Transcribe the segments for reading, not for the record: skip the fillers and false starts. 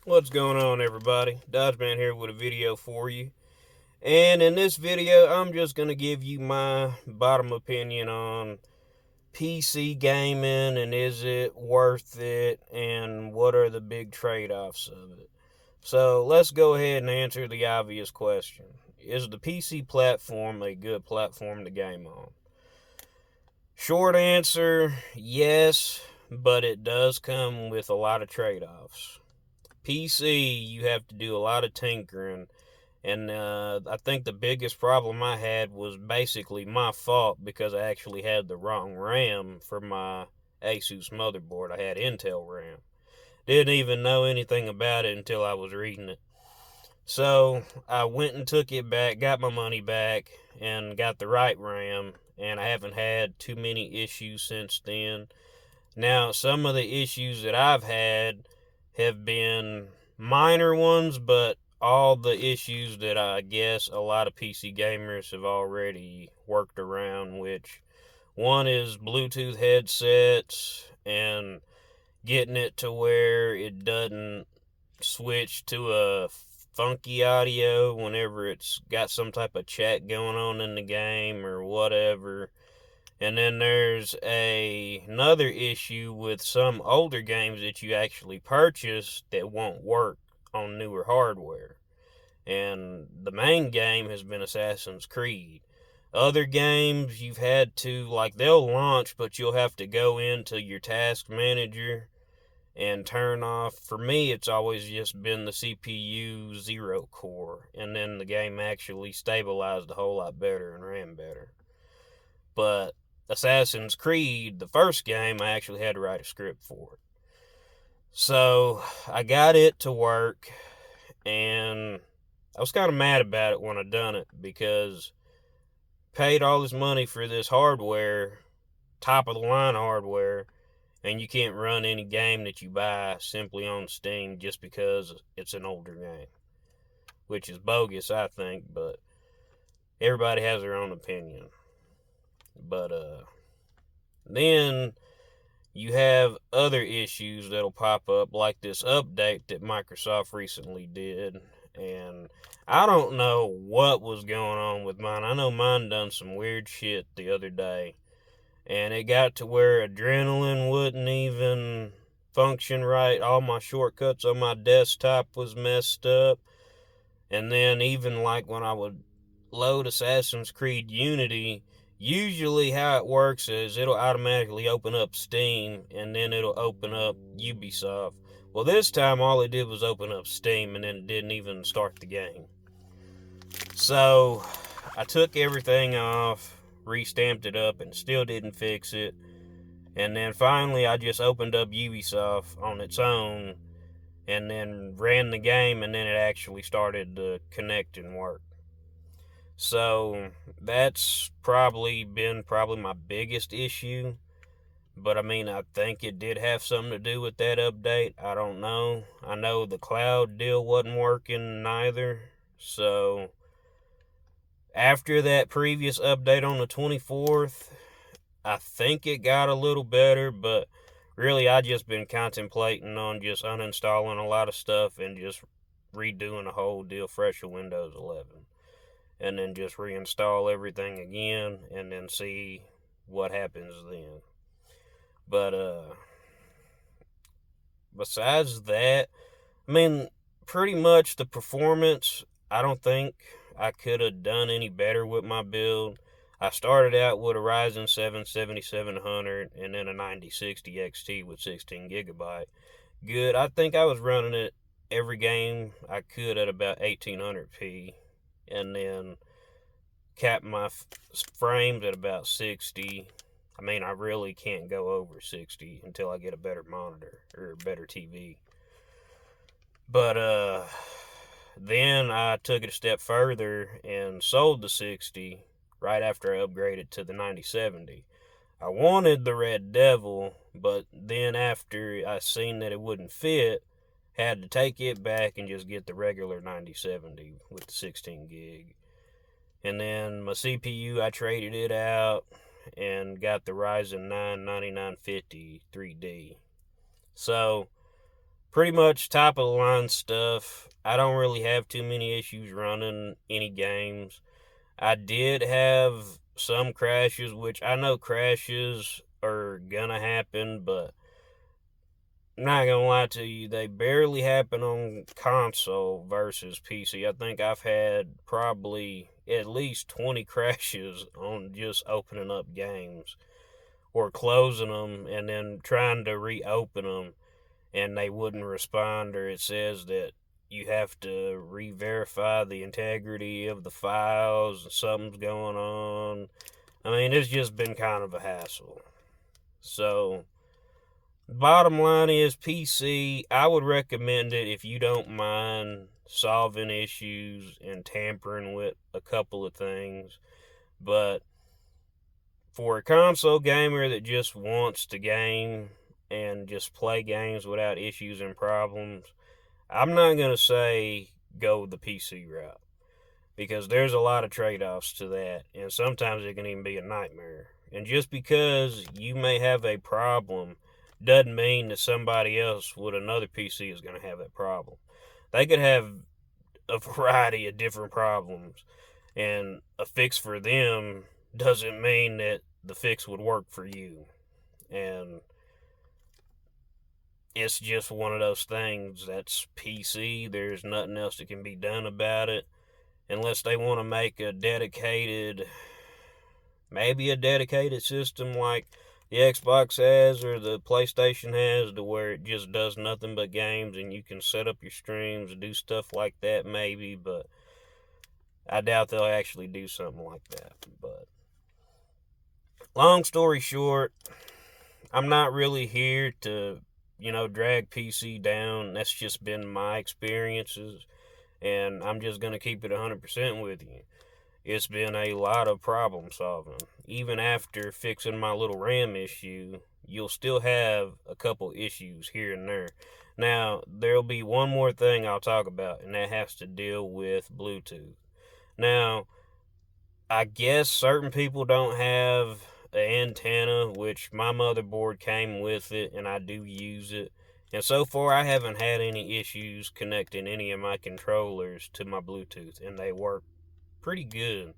What's going on, everybody? Dodgeman here with a video for you. And in this video, I'm just going to give you my bottom opinion on PC gaming and is it worth it and what are the big trade offs of it. So let's go ahead and answer the obvious question. Is the PC platform a good platform to game on? Short answer yes, but it does come with a lot of trade offs. PC, you have to do a lot of tinkering. And I think the biggest problem I had was basically my fault because I actually had the wrong RAM for my Asus motherboard. I had Intel RAM. Didn't even know anything about it until I was reading it. So I went and took it back, got my money back, and got the right RAM. And I haven't had too many issues since then. Now, some of the issues that I've had have been minor ones, but all the issues that I guess a lot of PC gamers have already worked around, which one is Bluetooth headsets and getting it to where it doesn't switch to a funky audio whenever it's got some type of chat going on in the game or whatever. And then there's another issue with some older games that you actually purchase that won't work on newer hardware. And the main game has been Assassin's Creed. Other games you've had to, like, they'll launch, but you'll have to go into your task manager and turn off. For me, it's always just been the CPU zero core, and then the game actually stabilized a whole lot better and ran better. But Assassin's Creed, the first game, I actually had to write a script for it. So I got it to work, and I was kind of mad about it when I done it because paid all this money for this hardware, top of the line hardware, and you can't run any game that you buy simply on Steam just because it's an older game, which is bogus, I think, but everybody has their own opinion. But then you have other issues that'll pop up, like this update that Microsoft recently did. And I don't know what was going on with mine. I know mine done some weird shit the other day. And it got to where Adrenaline wouldn't even function right. All my shortcuts on my desktop was messed up. And then even like when I would load Assassin's Creed Unity, usually how it works is it'll automatically open up Steam and then it'll open up Ubisoft. Well, this time all it did was open up Steam and then it didn't even start the game. So I took everything off, restamped it up, and still didn't fix it. And then finally I just opened up Ubisoft on its own and then ran the game, and then it actually started to connect and work. So that's probably my biggest issue. But I mean, I think it did have something to do with that update. I don't know. I know the cloud deal wasn't working neither. So after that previous update on the 24th, I think it got a little better, but really I just been contemplating on just uninstalling a lot of stuff and just redoing the whole deal fresh with Windows 11. And then just reinstall everything again and then see what happens then. But besides that, I mean, pretty much the performance, I don't think I could have done any better with my build. I started out with a Ryzen 7 7700 and then a 9060 XT with 16 gigabyte. Good. I think I was running it every game I could at about 1800p and then cap my frames at about 60. I mean, I really can't go over 60 until I get a better monitor or a better TV. But then I took it a step further and sold the 60 right after I upgraded to the 9070. I wanted the Red Devil, but then after I seen that it wouldn't fit, had to take it back and just get the regular 9070 with the 16 gig. And then my CPU, I traded it out and got the Ryzen 9 9950 3D. So pretty much top of the line stuff. I don't really have too many issues running any games. I did have some crashes, which I know crashes are gonna happen, but I'm not gonna lie to you, they barely happen on console versus PC. I think I've had probably at least 20 crashes on just opening up games or closing them and then trying to reopen them and they wouldn't respond, or it says that you have to re-verify the integrity of the files, something's going on. I mean, it's just been kind of a hassle. So, bottom line is PC, I would recommend it if you don't mind solving issues and tampering with a couple of things. But for a console gamer that just wants to game and just play games without issues and problems, I'm not going to say go the PC route because there's a lot of trade offs to that, and sometimes it can even be a nightmare. And just because you may have a problem doesn't mean that somebody else with another PC is going to have that problem. They could have a variety of different problems, and a fix for them doesn't mean that the fix would work for you. And it's just one of those things that's PC. There's nothing else that can be done about it unless they want to make maybe a dedicated system like the Xbox has or the PlayStation has, to where it just does nothing but games and you can set up your streams and do stuff like that maybe, but I doubt they'll actually do something like that. But long story short, I'm not really here to, drag PC down. That's just been my experiences, and I'm just going to keep it 100% with you. It's been a lot of problem solving. Even after fixing my little RAM issue, you'll still have a couple issues here and there. Now, there'll be one more thing I'll talk about, and that has to deal with Bluetooth. Now, I guess certain people don't have an antenna, which my motherboard came with it, and I do use it. And so far, I haven't had any issues connecting any of my controllers to my Bluetooth, and they work pretty good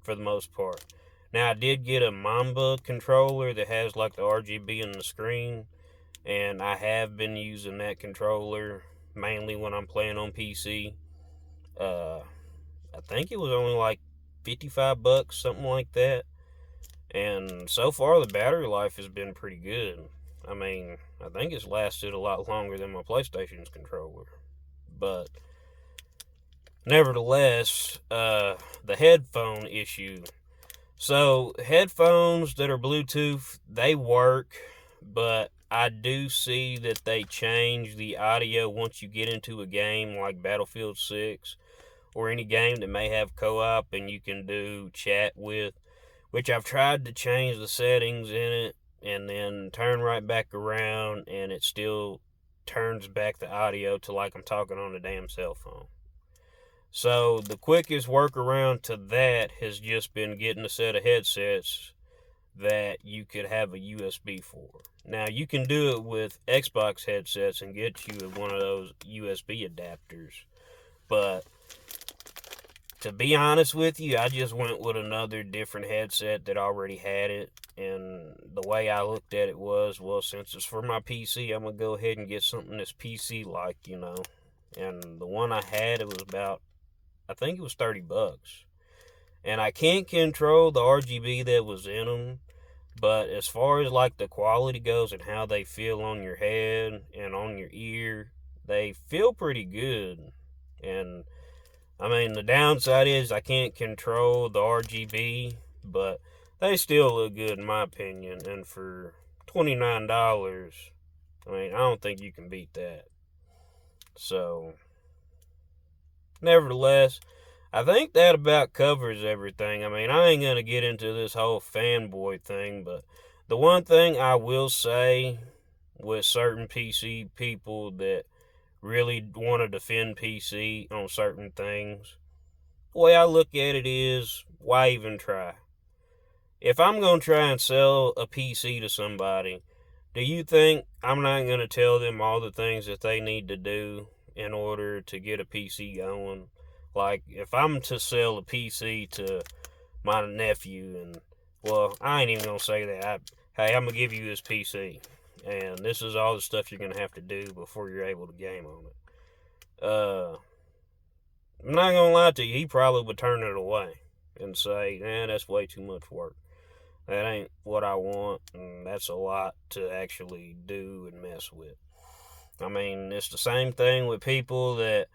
for the most part. Now, I did get a Mamba controller that has like the RGB in the screen, and I have been using that controller mainly when I'm playing on PC. Uh, I think it was only like $55, something like that. And so far, the battery life has been pretty good. I mean, I think it's lasted a lot longer than my PlayStation's controller. But nevertheless, the headphone issue. So, headphones that are Bluetooth, they work, but I do see that they change the audio once you get into a game like Battlefield 6 or any game that may have co-op and you can do chat with, which I've tried to change the settings in it and then turn right back around, and it still turns back the audio to like I'm talking on a damn cell phone. So the quickest workaround to that has just been getting a set of headsets that you could have a USB for. Now you can do it with Xbox headsets and get you one of those USB adapters, but to be honest with you, I just went with another different headset that already had it. And the way I looked at it was, well, since it's for my PC, I'm going to go ahead and get something that's PC-like. And the one I had, it was about, I think it was $30. And I can't control the RGB that was in them, but as far as like the quality goes and how they feel on your head and on your ear, they feel pretty good. And I mean, the downside is I can't control the RGB, but they still look good in my opinion. And for $29, I mean, I don't think you can beat that. So, nevertheless, I think that about covers everything. I mean, I ain't going to get into this whole fanboy thing, but the one thing I will say with certain PC people that really want to defend PC on certain things, the way I look at it is, why even try? If I'm going to try and sell a PC to somebody, Do you think I'm not going to tell them all the things that they need to do in order to get a PC going? Like, if I'm to sell a PC to my nephew, and, well, I ain't even going to say that. Hey, I'm going to give you this PC, and this is all the stuff you're going to have to do before you're able to game on it. I'm not going to lie to you, he probably would turn it away and say, that's way too much work. That ain't what I want, and that's a lot to actually do and mess with. I mean, it's the same thing with people that,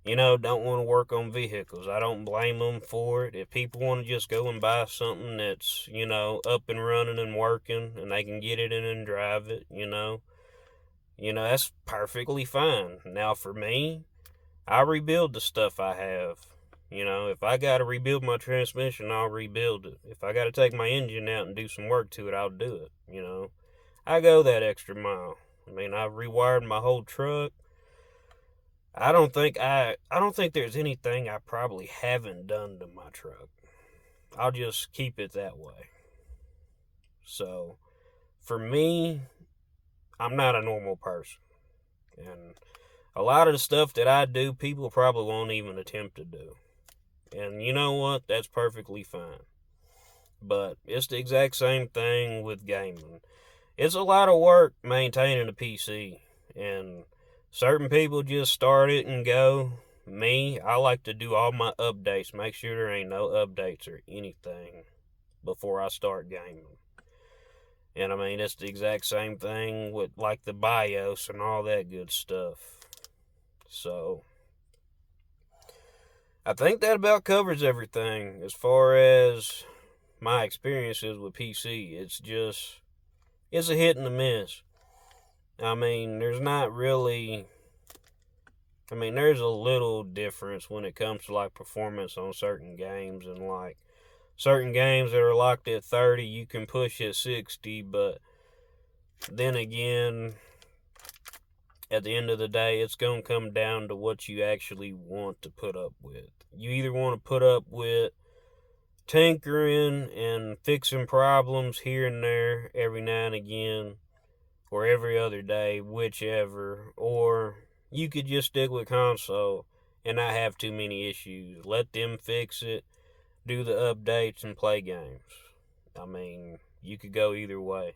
don't want to work on vehicles. I don't blame them for it. If people want to just go and buy something that's, up and running and working, and they can get it in and drive it, that's perfectly fine. Now, for me, I rebuild the stuff I have. If I got to rebuild my transmission, I'll rebuild it. If I got to take my engine out and do some work to it, I'll do it. I go that extra mile. I mean, I've rewired my whole truck. I don't think there's anything I probably haven't done to my truck. I'll just keep it that way. So, for me, I'm not a normal person. And a lot of the stuff that I do, people probably won't even attempt to do. And you know what? That's perfectly fine. But it's the exact same thing with gaming. It's a lot of work maintaining a PC. And certain people just start it and go. Me, I like to do all my updates. Make sure there ain't no updates or anything before I start gaming. And I mean, it's the exact same thing with like the BIOS and all that good stuff. So, I think that about covers everything as far as my experiences with PC. It's a hit and a miss. I mean, there's a little difference when it comes to like performance on certain games, and like certain games that are locked at 30, you can push at 60, but then again, at the end of the day, it's going to come down to what you actually want to put up with. You either want to put up with tinkering and fixing problems here and there every now and again, or every other day, whichever, or you could just stick with console and not have too many issues. Let them fix it, do the updates, and play games. I mean, you could go either way.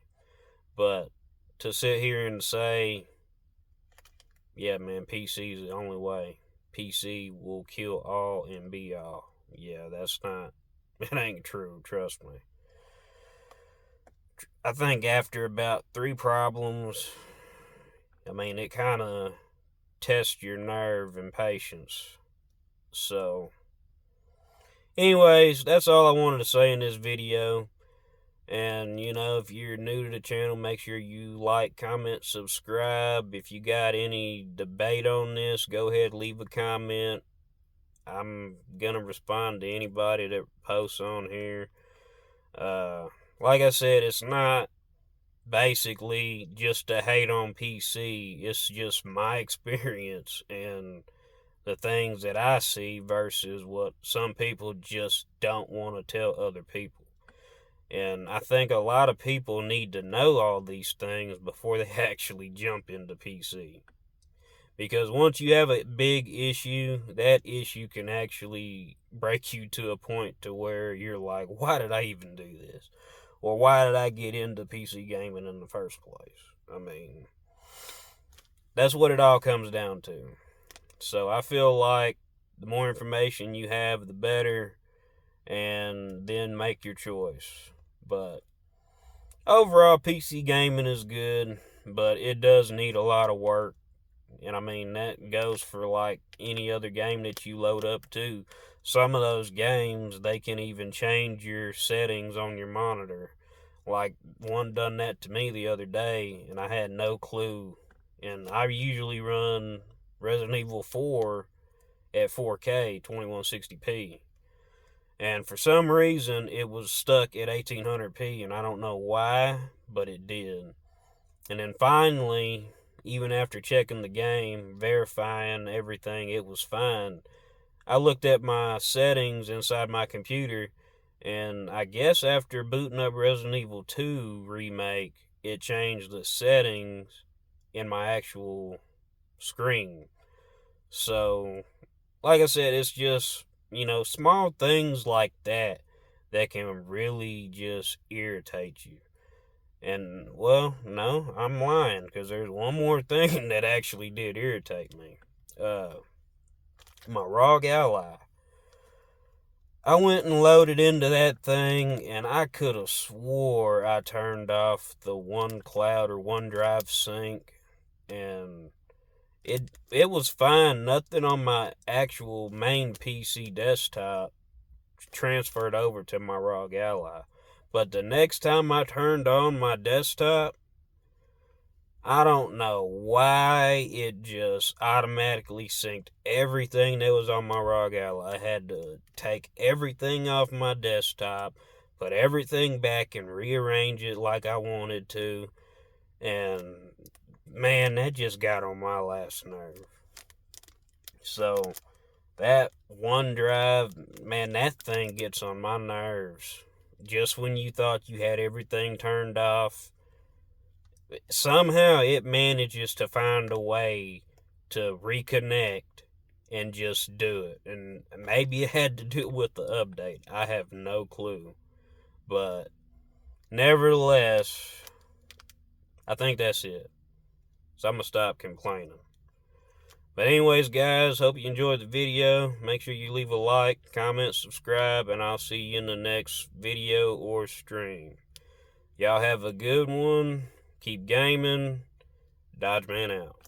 But to sit here and say, yeah, man, PC is the only way. PC will kill all and be all. Yeah, it ain't true, trust me. I think after about 3 problems, it kind of tests your nerve and patience. So, anyways, that's all I wanted to say in this video. And, if you're new to the channel, make sure you like, comment, subscribe. If you got any debate on this, go ahead, leave a comment. I'm going to respond to anybody that posts on here. Like I said, it's not basically just to hate on PC. It's just my experience and the things that I see versus what some people just don't want to tell other people. And I think a lot of people need to know all these things before they actually jump into PC. Because once you have a big issue, that issue can actually break you to a point to where you're like, why did I even do this? Or why did I get into PC gaming in the first place? That's what it all comes down to. So I feel like the more information you have, the better, and then make your choice. But overall, PC gaming is good, but it does need a lot of work. And that goes for like any other game that you load up to. Some of those games, they can even change your settings on your monitor. Like, one done that to me the other day, and I had no clue. And I usually run Resident Evil 4 at 4K, 2160p. And for some reason, it was stuck at 1800p, and I don't know why, but it did. And then finally, even after checking the game, verifying everything, it was fine, I looked at my settings inside my computer, and I guess after booting up Resident Evil 2 Remake, it changed the settings in my actual screen. So, like I said, it's just, small things like that that can really just irritate you. And, well, no, I'm lying, because there's one more thing that actually did irritate me. My ROG Ally. I went and loaded into that thing, and I could have swore I turned off the OneCloud or OneDrive sync, and it was fine. Nothing on my actual main PC desktop transferred over to my ROG Ally. But the next time I turned on my desktop, I don't know why it just automatically synced everything that was on my ROG Ally. I had to take everything off my desktop, put everything back and rearrange it like I wanted to. And man, that just got on my last nerve. So that OneDrive, man, that thing gets on my nerves. Just when you thought you had everything turned off, somehow it manages to find a way to reconnect and just do it. And maybe it had to do with the update. I have no clue. But nevertheless, I think that's it. So I'm going to stop complaining. But anyways, guys, hope you enjoyed the video. Make sure you leave a like, comment, subscribe, and I'll see you in the next video or stream. Y'all have a good one. Keep gaming. Dodgeman out.